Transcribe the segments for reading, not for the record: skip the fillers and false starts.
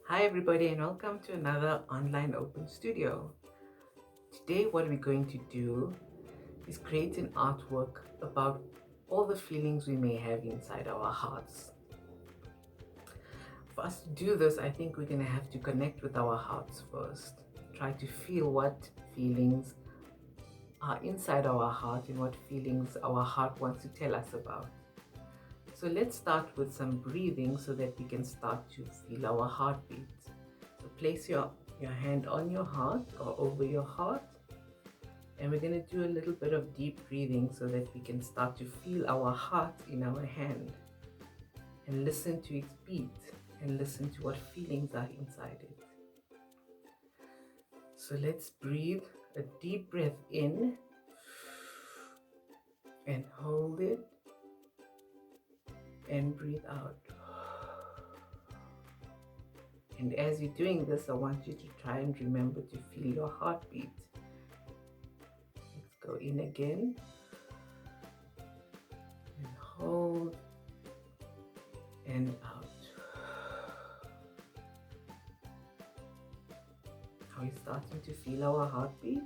Hi everybody and welcome to another online open studio. Today what we're going to do is create an artwork about all the feelings we may have inside our hearts. For us to do this, I think we're going to have to connect with our hearts first. Try to feel what feelings are inside our heart and what feelings our heart wants to tell us about. So let's start with some breathing so that we can start to feel our heartbeat. So place your hand on your heart or over your heart, and we're going to do a little bit of deep breathing so that we can start to feel our heart in our hand and listen to its beat and listen to what feelings are inside it. So let's breathe a deep breath in and hold it and breathe out. And as you're doing this, I want you to try and remember to feel your heartbeat. Let's go in again and hold and out. Are we starting to feel our heartbeat?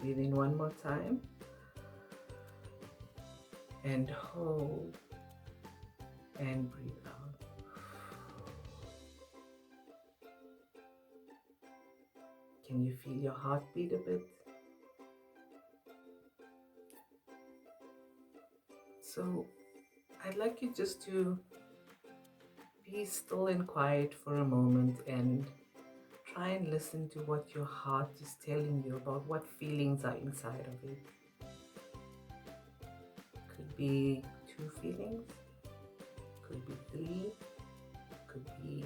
Breathe in one more time and hold and breathe out. Can you feel your heartbeat a bit? So I'd like you just to be still and quiet for a moment and try and listen to what your heart is telling you about what feelings are inside of it. Could be 2 feelings, could be 3, could be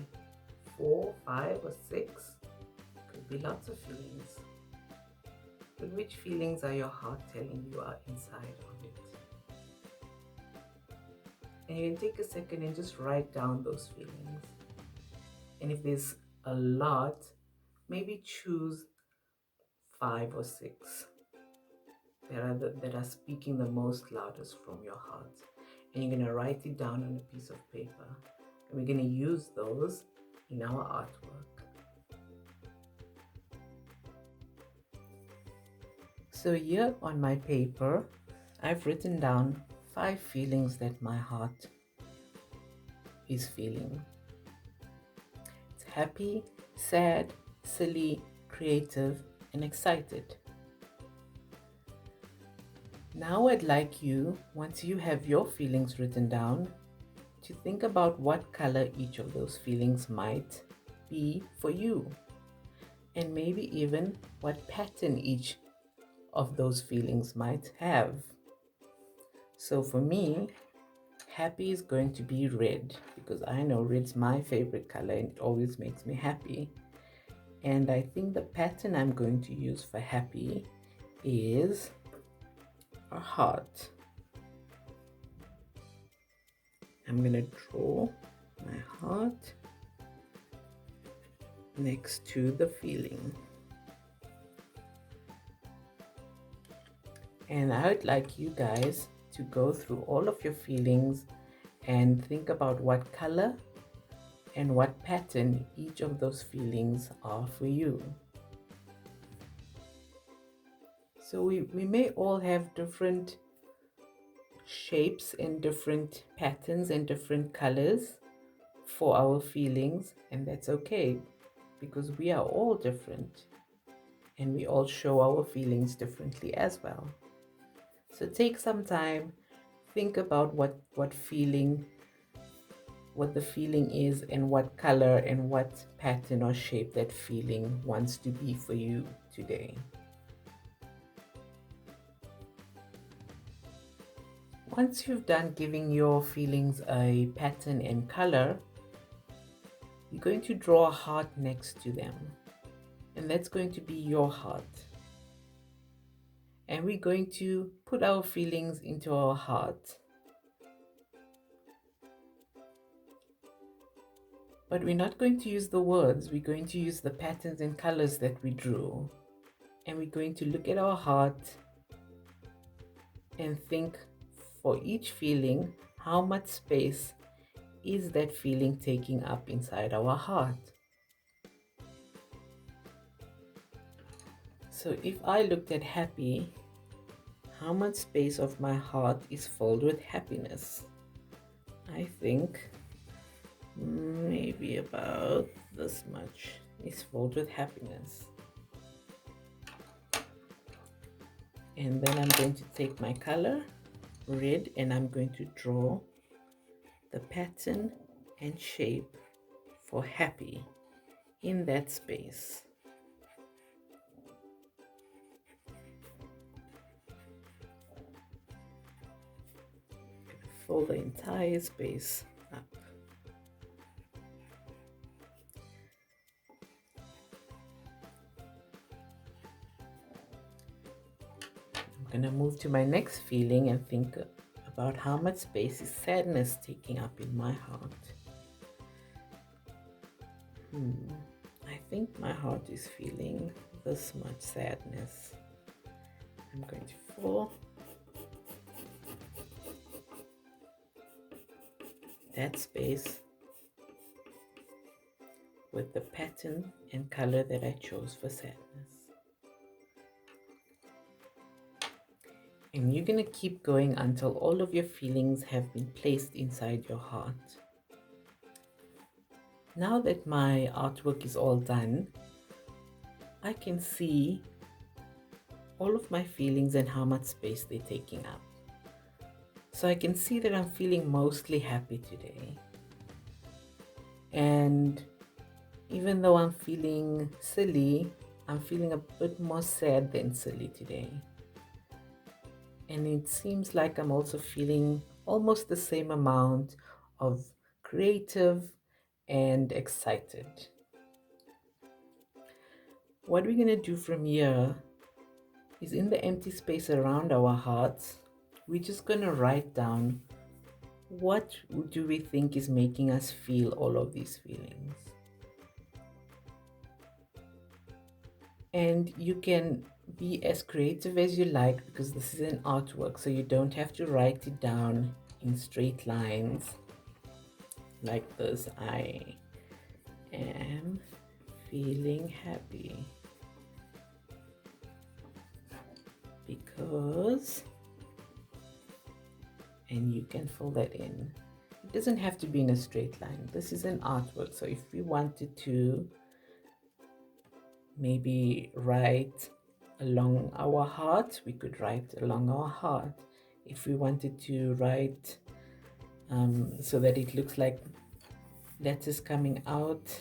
4, 5 or 6, could be lots of feelings. But which feelings are your heart telling you are inside of it? And you can take a second and just write down those feelings. And if there's a lot, maybe choose 5 or 6 that are speaking the most loudest from your heart. And you're going to write it down on a piece of paper. And we're going to use those in our artwork. So here on my paper, I've written down 5 feelings that my heart is feeling. It's happy, sad, silly, creative, and excited. Now I'd like you, once you have your feelings written down, to think about what color each of those feelings might be for you, and maybe even what pattern each of those feelings might have. So for me, happy is going to be red, because I know red's my favorite color and it always makes me happy. And I think the pattern I'm going to use for happy is a heart. I'm going to draw my heart next to the feeling. And I would like you guys to go through all of your feelings and think about what color and what pattern each of those feelings are for you. So we may all have different shapes and different patterns and different colors for our feelings, and that's okay, because we are all different and we all show our feelings differently as well. So take some time, think about what the feeling is and what color and what pattern or shape that feeling wants to be for you today. Once you've done giving your feelings a pattern and color, you're going to draw a heart next to them. And that's going to be your heart. And we're going to put our feelings into our heart. But we're not going to use the words, we're going to use the patterns and colors that we drew. And we're going to look at our heart and think for each feeling how much space is that feeling taking up inside our heart? So if I looked at happy, how much space of my heart is filled with happiness? I think maybe about this much is filled with happiness. And then I'm going to take my color, red, and I'm going to draw the pattern and shape for happy in that space. Fill the entire space up. I'm going to move to my next feeling and think about how much space is sadness taking up in my heart. I think my heart is feeling this much sadness. I'm going to fill that space with the pattern and color that I chose for sadness. And you're going to keep going until all of your feelings have been placed inside your heart. Now that my artwork is all done, I can see all of my feelings and how much space they're taking up. So I can see that I'm feeling mostly happy today. And even though I'm feeling silly, I'm feeling a bit more sad than silly today. And it seems like I'm also feeling almost the same amount of creative and excited. What we're going to do from here is, in the empty space around our hearts, we're just going to write down what do we think is making us feel all of these feelings. And you can be as creative as you like, because this is an artwork, so you don't have to write it down in straight lines like this. I am feeling happy because, and you can fill that in. It doesn't have to be in a straight line. This is an artwork, so if we wanted to maybe write along our heart, we could write along our heart. If we wanted to write so that it looks like letters coming out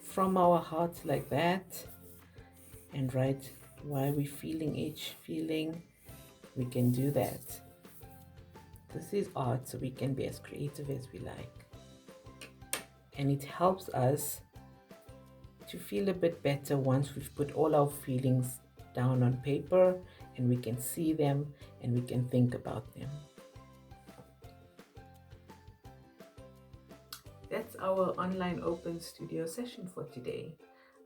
from our heart like that, and write why we're feeling each feeling, we can do that. This is art, so we can be as creative as we like. And it helps us to feel a bit better once we've put all our feelings down on paper and we can see them and we can think about them. That's our online open studio session for today.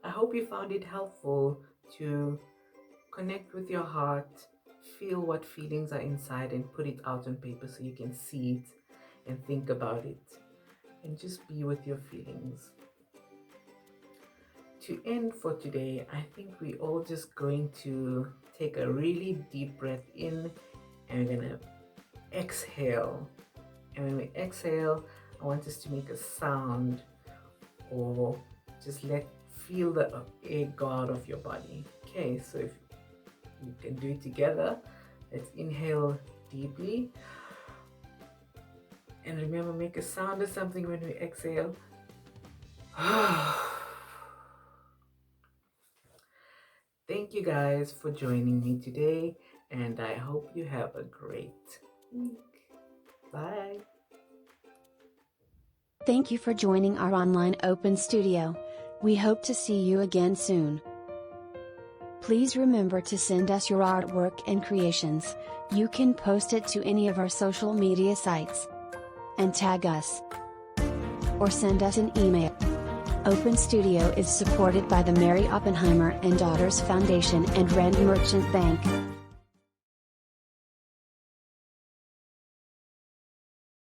I hope you found it helpful to connect with your heart, feel what feelings are inside, and put it out on paper so you can see it and think about it and just be with your feelings. To end for today, I think we're all just going to take a really deep breath in, and we're going to exhale. And when we exhale, I want us to make a sound, or just feel the air go out of your body. Okay, so if you can do it together, let's inhale deeply. And remember, make a sound or something when we exhale. Thank you guys for joining me today, and I hope you have a great week. Bye. Thank you for joining our online open studio. We hope to see you again soon. Please remember to send us your artwork and creations. You can post it to any of our social media sites and tag us, or send us an email. Open Studio is supported by the Mary Oppenheimer and Daughters Foundation and Rand Merchant Bank.